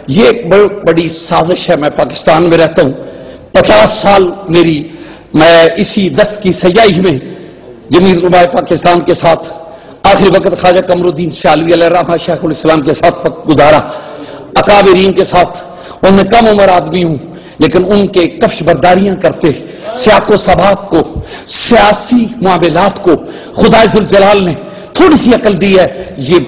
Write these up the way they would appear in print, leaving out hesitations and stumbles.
یہ ایک بڑی سازش ہے. میں پاکستان میں رہتا ہوں 50 سال میں اسی درس کی سیاحی میں جمعیت علماء پاکستان کے ساتھ آخری وقت خواجہ قمر الدین سیالوی علیہ الرحمہ شیخ الاسلام کے ساتھ وقت گزارا. اکابرین کے ساتھ ان میں کم عمر آدمی ہوں لیکن ان کے کفش برداریاں کرتے سیاق و سباق کو سیاسی معاملات کو خدا ذوالجلال نے تھوڑی سی عقل دی ہے. یہ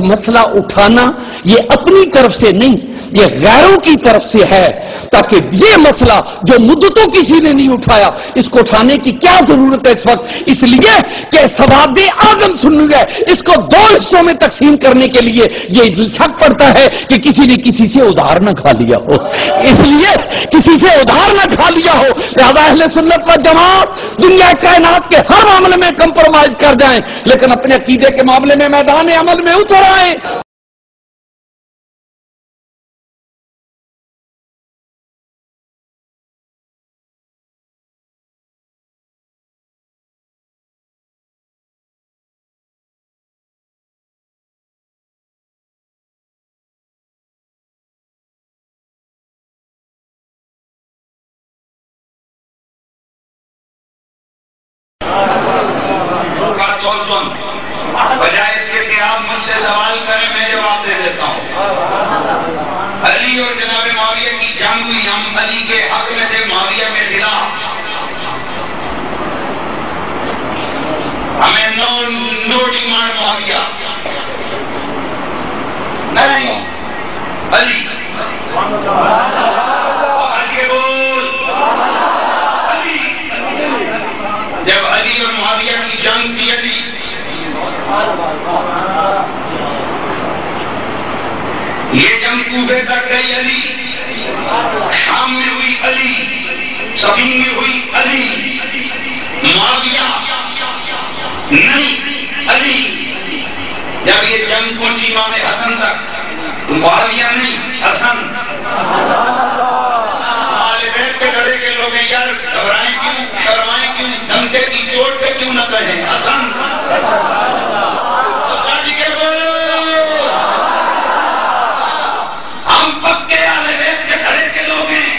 مسئلہ اٹھانا یہ اپنی طرف سے نہیں یہ غیروں کی طرف سے ہے تاکہ یہ مسئلہ جو مدتوں کسی نے نہیں اٹھایا اس کو اٹھانے کی کیا ضرورت ہے اس وقت. اس لیے کہ ثواب اعظم سننی ہے اس کو 2 حصوں میں تقسیم کرنے کے لیے یہ شک پڑتا ہے کہ کسی نے کسی سے ادھار نہ کھا لیا ہو. اس لیے کسی سے ادھار نہ کھا لیا ہو لہذا اہل سنت و جماعت دنیا کائنات کے ہر معاملے میں کمپرومائز کر جائیں لیکن اپنے عقیدے کے معاملے میں میدان عمل میں اتر آئیں. بجائے اس کے کہ آپ مجھ سے سوال کریں میں جواب دے دیتا ہوں. علی اور جناب معاویہ کی جنگ ہوئی ہم علی کے حق میں تھے معاویہ کے خلاف. ہمیں نو ڈیمانڈ معاویہ نہیں علی آج کے بول علی. جب علی اور معاویہ کی جنگ تھی علی یہ جنگ کوفے تک گئی علی شام میں ہوئی علی صفین میں ہوئی علی معاویہ نہیں علی. جب یہ جنگ پہنچی امام حسن تک تو معاویہ نہیں حسن. آل بیت کے گھڑے کے لوگ یار گھبرائیں کیوں شرمائیں کیوں دھمکے کی چوٹ پہ کیوں نہ کہیں حسن. ہم پکے آل بیت کے گھڑے کے لوگ ہیں.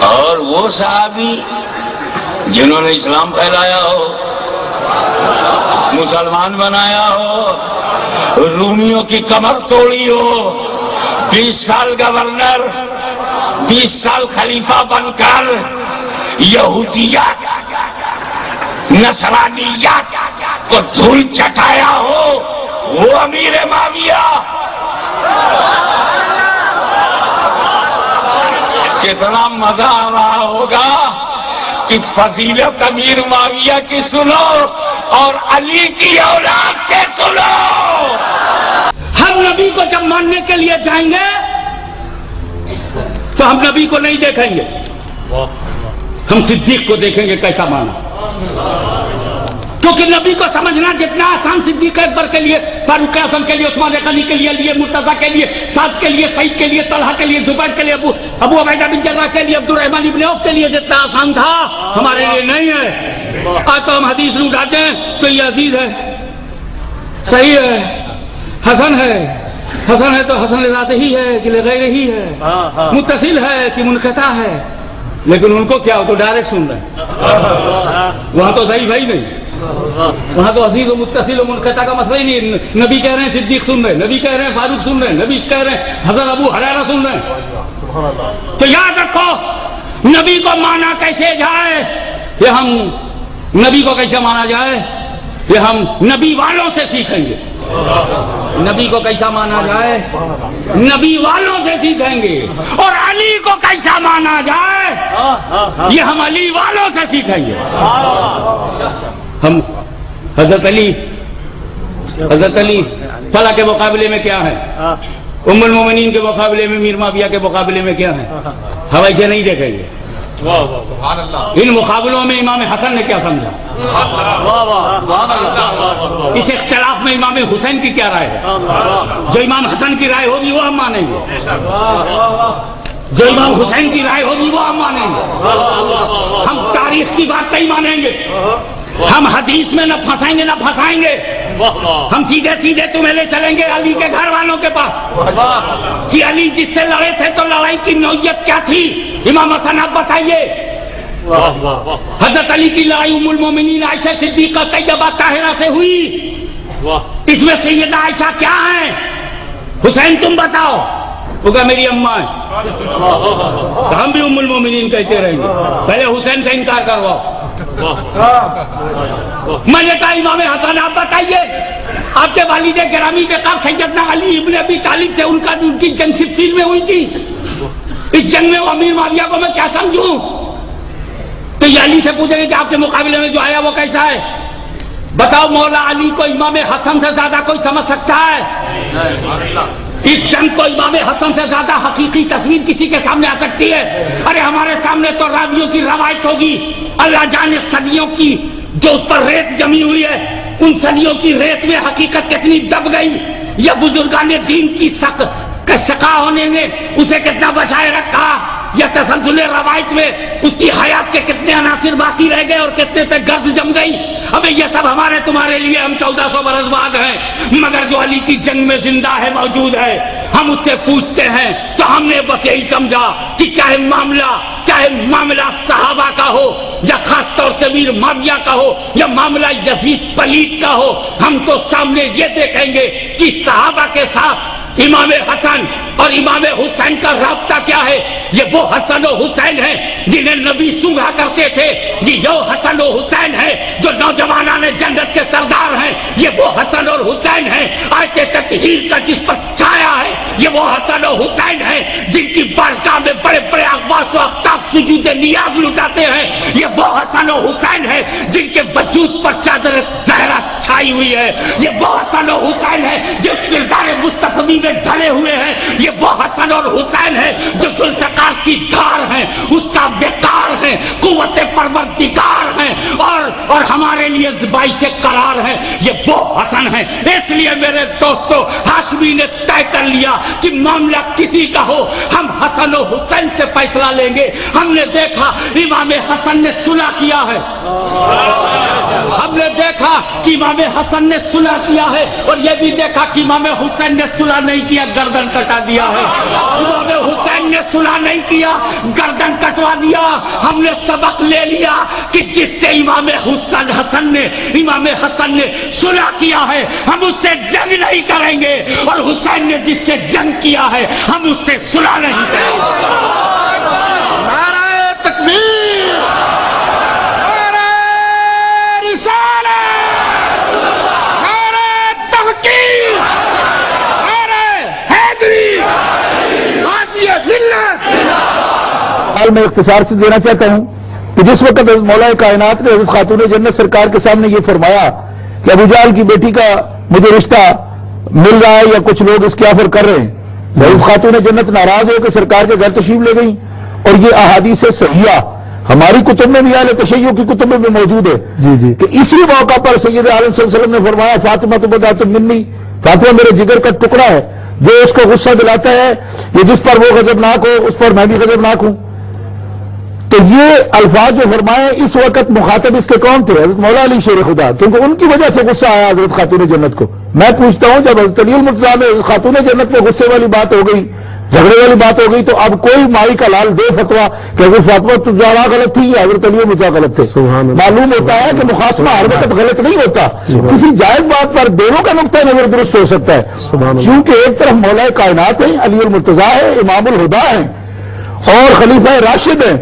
اور وہ صحابی جنہوں نے اسلام پھیلایا ہو مسلمان بنایا ہو رومیوں کی کمر توڑی ہو 20 سال گورنر 20 سال خلیفہ بن کر یہودیت نصرانیت کو دھول چٹایا ہو وہ امیر معاویہ کتنا مزہ آ رہا ہوگا کہ فضیلت امیر معاویہ کی سنو اور علی کی اولاد سے سنو. ہم نبی کو جب ماننے کے لیے جائیں گے تو ہم نبی کو نہیں دیکھیں گے ہم صدیق کو دیکھیں گے کیسا مانا. کیونکہ نبی کو سمجھنا جتنا آسان صدیق اکبر کے لیے فاروق اعظم کے لیے عثمان غنی کے لیے مرتضیٰ کے لیے سعد کے لیے سعید کے لیے طلحہ کے لیے زبیر کے لیے ابو عبیدہ بن جراح کے لیے عبد الرحمن بن عوف کے لیے جتنا آسان تھا ہمارے لیے نہیں ہے. آج تو ہم حدیث میں اٹھاتے ہیں تو یہ عزیز ہے صحیح ہے حسن ہے تو حسن ذات ہی ہے کہ لغیر ہی ہے متصل ہے کہ منقطع ہے لیکن ان کو کیا ہو تو ڈائریکٹ سن رہے ہیں. وہاں تو ضعیف ہے ہی نہیں وہاں تو عزیز و متصل و منقطع کا مسئلہ ہی نہیں. نبی کہہ رہے ہیں صدیق سن رہے ہیں نبی کہہ رہے ہیں فاروق سن رہے ہیں نبی کہہ رہے ہیں حضرت ابو ہریرہ سن رہے ہیں. تو یاد رکھو نبی کو مانا کیسے جائے یہ ہم نبی کو کیسے مانا جائے یہ ہم نبی والوں سے سیکھیں گے. نبی کو کیسا مانا جائے نبی والوں سے سیکھیں گے اور علی کو کیسا مانا جائے یہ ہم علی والوں سے سیکھیں گے. ہم حضرت علی فلاں کے مقابلے میں کیا ہے ام المومنین کے مقابلے میں میر معاویہ کے مقابلے میں کیا ہے ہم ایسے نہیں دیکھیں گے. ان مقابلوں میں امام حسن نے کیا سمجھا اس اختلاف میں امام حسین کی کیا رائے ہے جو امام حسن کی رائے ہوگی وہ ہم مانیں گے. جو امام حسین کی رائے ہوگی وہ ہم مانیں گے. ہم تاریخ کی بات نہیں مانیں گے. ہم حدیث میں نہ پھنسائیں گے. ہم سیدھے سیدھے تمہیں لے چلیں گے علی کے گھر والوں کے پاس کہ علی جس سے لڑے تھے تو لڑائی کی نوعیت کیا تھی. امام حسن آپ بتائیے. حضرت علی کی لڑائی ام المومنین عائشہ صدیقہ طیبہ طاہرہ سے ہوئی. اس میں سیدہ عائشہ کیا ہیں؟ حسین تم بتاؤ. وہ کہا میری اماں ہے. ہم بھی ام المومنین کہتے رہیں گے. پہلے حسین سے انکار کرواؤ. میں نے کہا امام حسن آپ بتائیے آپ کے والد گرامی کے قاب سیدنا علی ابن ابی طالب سے ان کی جنگ صفین میں ہوئی تھی. اس جنگ میں امیر معاویہ کو میں کیا سمجھوں؟ تو یہ علی سے پوچھیں گے کہ آپ کے مقابلے میں جو آیا وہ کیسا ہے. بتاؤ مولا علی کو امام حسن سے زیادہ کوئی سمجھ سکتا ہے؟ اس جنگ کو امام حسن سے زیادہ حقیقی تصویر کسی کے سامنے آ سکتی ہے؟ ارے ہمارے سامنے تو راویوں کی روایت ہوگی. اللہ جانے صدیوں کی جو اس پر ریت جمی ہوئی ہے, ان صدیوں کی ریت میں حقیقت کتنی دب گئی, یا بزرگان دین کی سقا ہونے نے اسے کتنا بچائے رکھا, یا تسلسل روایت میں اس کی حیات کے کتنے عناصر باقی رہ گئے اور کتنے پہ گرد جم گئی. ابھی یہ سب ہمارے تمہارے لیے ہم 1400 برس بعد ہیں, مگر جو علی کی جنگ میں زندہ ہے, موجود ہے, ہم اس سے پوچھتے ہیں تو ہم نے بس یہی سمجھا کہ چاہے معاملہ صحابہ کا ہو, یا خاص طور سے امیر معاویہ کا ہو, یا معاملہ یزید پلید کا ہو, ہم تو سامنے یہ دیکھیں گے کہ صحابہ کے ساتھ امام حسن اور امام حسین کا رابطہ کیا ہے. یہ وہ حسن و حسین ہیں جنہیں نبی سونگا کرتے تھے. یہ وہ حسن و حسین ہیں جو نوجوانان جنت کے سردار ہیں. یہ وہ حسن اور حسین ہیں آیت تطہیر کا جس پر چھایا ہے. یہ وہ حسن و حسین ہیں جن کی بارگاہ میں بڑے بڑے اقواس و اختاب سجود نیاز لٹاتے ہیں. یہ وہ حسن و حسین ہیں جن کے وجود پر چادر زہرا چھائی ہوئی ہے. یہ وہ حسن و حسین ہیں جو کردار مستقبی میں ڈھلے ہوئے ہیں. یہ وہ حسن اور حسین ہیں جو ذوالفقار کی دھار ہیں, اس کا وقار ہیں, قوت پروردگار ہیں, اور ہمارے لیے باعث قرار ہیں. یہ وہ حسن ہیں. اس لیے میرے دوستو, ہاشمی نے طے کر لیا کہ معاملہ کسی کا ہو, ہم حسن و حسین سے فیصلہ لیں گے. ہم نے دیکھا امام حسن نے صلح کیا ہے, ہم نے دیکھا کہ امام حسن نے صلح کیا ہے, اور یہ بھی دیکھا کہ امام حسین نے صلح نہیں کیا, گردن کٹا دیا ہے. امام حسین نے صلح نہیں کیا, گردن کٹوا دیا. ہم نے سبق لے لیا کہ جس سے امام حسن نے صلح کیا ہے, ہم اس سے جنگ نہیں کریں گے, اور حسین نے جس سے جنگ کیا ہے ہم اس سے صلح نہیں کریں گے. نعرہ تکبیر, نعرہ رسالت, نعرہ تحقیق, نعرہ حیدری, غازی ملت. میں اختصار سے دینا چاہتا ہوں کہ جس وقت حضرت مولا کائنات نے حضرت خاتون جنت سرکار کے سامنے یہ فرمایا کہ ابو جہل کی بیٹی کا مجھے رشتہ مل رہا ہے یا کچھ لوگ اس کی آفر کر رہے ہیں, حضرت خاتون جنت ناراض ہو کہ سرکار کے گھر تشریف لے گئیں. اور یہ احادیث صحیحہ ہماری کتب میں بھی, اہل تشیع کی کتب میں بھی موجود ہے کہ اسی موقع پر سید عالم صلی اللہ علیہ وسلم نے فرمایا فاطمہ تو بضعۃ منی, فاطمہ میرے جگر کا ٹکڑا ہے, جو اس کو غصہ دلاتا ہے یہ جس پر وہ غضبناک ہو اس پر میں بھی غضبناک ہوں. تو یہ الفاظ جو فرمائے اس وقت مخاطب اس کے کون تھے؟ حضرت مولا علی شیر خدا, کیونکہ ان کی وجہ سے غصہ آیا حضرت خاتون جنت کو. میں پوچھتا ہوں جب حضرت علی المرتضیٰ میں خاتون جنت پہ غصے والی بات ہو گئی, جھگڑے والی بات ہو گئی, تو اب کوئی مائی کا لال دے فتویٰ کہ حضرت فاطمہ تو زہرا غلط تھی یا حضرت علی المرتضیٰ غلط تھے. معلوم ہوتا ہے کہ مخاصمہ ہر وقت غلط نہیں ہوتا, کسی جائز بات پر دونوں کا نقطہ نظر درست ہو سکتا ہے. کیونکہ ایک طرف مولا کائنات ہیں, علی المرتضیٰ ہے, امام الہدا ہیں اور خلیفہ راشد ہیں,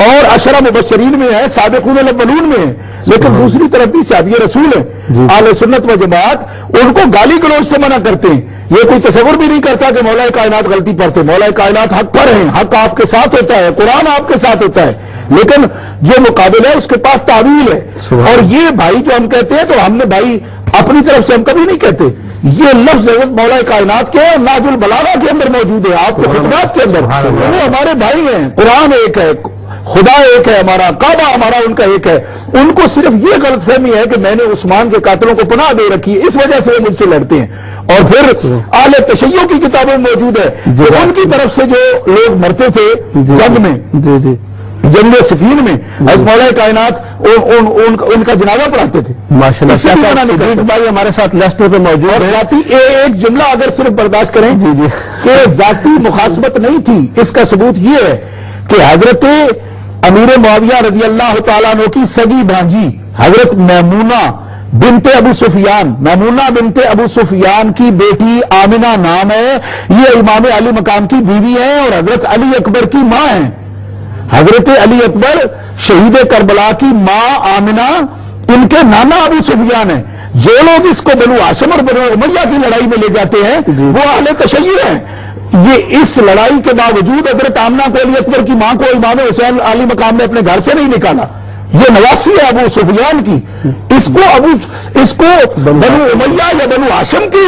اور عشرہ مبشرین میں ہیں, سابقون الاولون میں ہیں, لیکن دوسری طرف بھی صحابہ رسول ہیں. اہل سنت و جماعت ان کو گالی گلوچ سے منع کرتے ہیں. یہ کوئی تصور بھی نہیں کرتا کہ مولا کائنات غلطی پڑھتے. مولا کائنات حق پر ہیں, حق آپ کے ساتھ ہوتا ہے, قرآن آپ کے ساتھ ہوتا ہے, لیکن جو مقابل ہے اس کے پاس تعویل ہے. اور یہ بھائی جو ہم کہتے ہیں تو ہم نے بھائی اپنی طرف سے ہم کبھی نہیں کہتے. یہ لفظ حضرت مولا کائنات کے نہج البلاغہ کے اندر موجود ہے, آپ کے خطبات کے اندر. وہ ہمارے بھائی ہیں, قرآن ایک ہے, خدا ایک ہے ہمارا، کعبہ ہمارا ان کا ایک ہے. ان کو صرف یہ غلط فہمی ہے کہ میں نے عثمان کے قاتلوں کو پناہ دے رکھی ہے، اس وجہ سے وہ مجھ سے لڑتے ہیں. اور پھر اہل تشیع کی کتابیں موجود ہے کہ ان کی طرف سے جو لوگ مرتے تھے جنگ میں، جنگ صفین میں، حضرت مولا کائنات ان کا جنازہ پڑھاتے تھے. ماشاءاللہ بھائی ہمارے ساتھ لیسٹر پہ موجود ہے. ذاتی ایک جملہ اگر صرف برداشت کریں کہ ذاتی مخاصمت نہیں تھی، اس کا ثبوت یہ ہے کہ حضرت امیر معاویہ رضی اللہ تعالیٰ عنہ کی سگی بھانجی حضرت میمونہ بنت ابو سفیان، میمونہ بنت ابو سفیان کی بیٹی آمنہ نام ہے، یہ امام علی مقام کی بیوی ہے اور حضرت علی اکبر کی ماں ہیں. حضرت علی اکبر شہید کربلا کی ماں آمنہ ان کے نانا ابو سفیان ہیں. جو لوگ اس کو بنو ہاشم اور بنو امیہ کی لڑائی میں لے جاتے ہیں وہ اہل تشیع ہیں. یہ اس لڑائی کے باوجود حضرت آمنہ کو، علی اکبر کی ماں کو امام حسین علی مقام نے اپنے گھر سے نہیں نکالا. یہ نواسی ہے ابو سفیان کی. اس کو بنو امیہ یا بنو ہاشم کے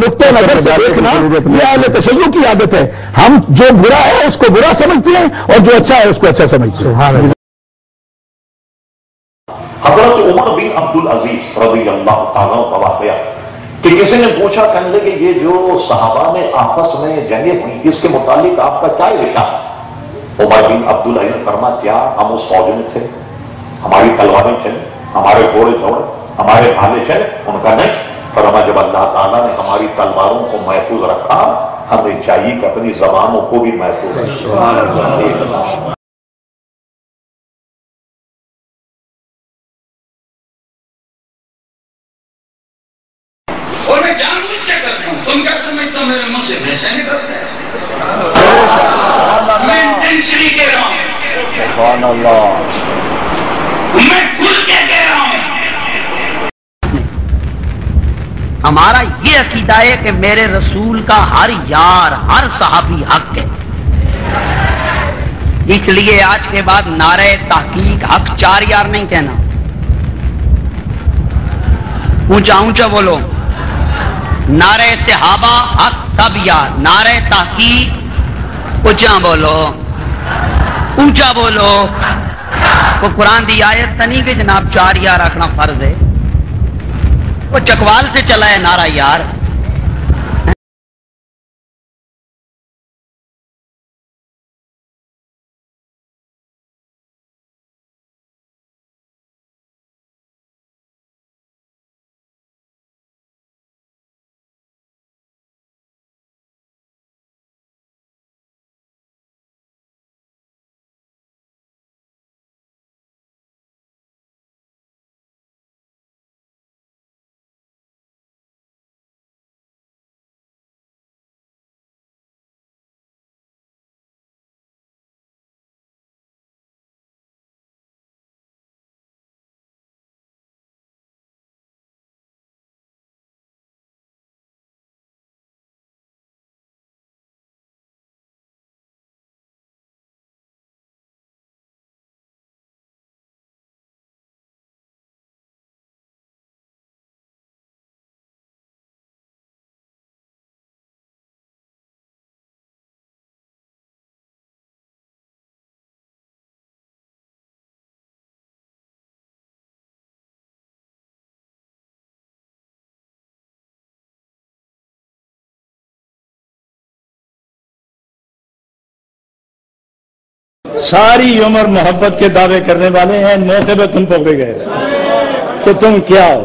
نقطۂ نظر سے دیکھنا یہ اہل تشیع کی عادت ہے. ہم جو برا ہے اس کو برا سمجھتے ہیں اور جو اچھا ہے اس کو اچھا سمجھتے ہیں. حضرت عمر بن عبدالعزیز رضی اللہ تعالیٰ کا واقعہ کہ کسی نے پوچھا، کہنے لگے یہ جو صحابہ میں آپس میں جنگیں ہوئی اس کے متعلق آپ کا کیا ارشاد؟ عمر بن عبدالعزیز فرما، کیا ہم اس فوج میں تھے؟ ہماری تلواریں چلیں، ہمارے گھوڑے دوڑے، ہمارے بھالے چلے؟ ان کا نہیں. فرما جب اللہ تعالیٰ نے ہماری تلواروں کو محفوظ رکھا، ہمیں چاہیے کہ اپنی زبانوں کو بھی محفوظ رکھیں. اور میں جان بوجھ کے کرتا ہوں. تم کیا سمجھتا ہوں میرے منہ سے ویسے نکلتا ہے؟ میں انٹینشنلی کہہ رہا ہوں، سبحان اللہ، میں کھل کے کہہ رہا ہوں. ہمارا یہ عقیدہ ہے کہ میرے رسول کا ہر یار، ہر صحابی حق ہے. اس لیے آج کے بعد نعرہ تحقیق حق 4 یار نہیں کہنا، اونچا اونچا بولو. نعرہ صحابہ حق سب یار، نعرہ تحقیق اونچا بولو، اونچا بولو. وہ قرآن دی آیت نہیں کہ جناب 4 یار رکھنا فرض ہے، وہ چکوال سے چلا ہے نعرہ یار. ساری عمر محبت کے دعوے کرنے والے ہیں، موقع پہ تم پکڑے گئے کہ تم کیا ہو.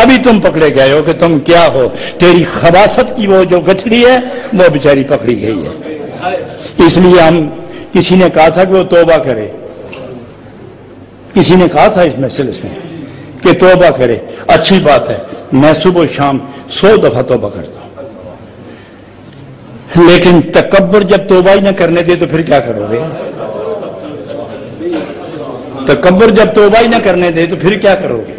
ابھی تم پکڑے گئے ہو کہ تم کیا ہو. تیری خباثت کی وہ جو گٹھڑی ہے وہ بیچاری پکڑی گئی ہے. اس لیے ہم کسی نے کہا تھا کہ وہ توبہ کرے، کسی نے کہا تھا اس مجلس میں کہ توبہ کرے. اچھی بات ہے، میں صبح و شام 100 دفعہ توبہ کرتا ہوں، لیکن تکبر جب توبہ ہی نہ کرنے دے تو پھر کیا کرو گے؟ تکبر جب توبہ ہی نہ کرنے دے تو پھر کیا کرو گے؟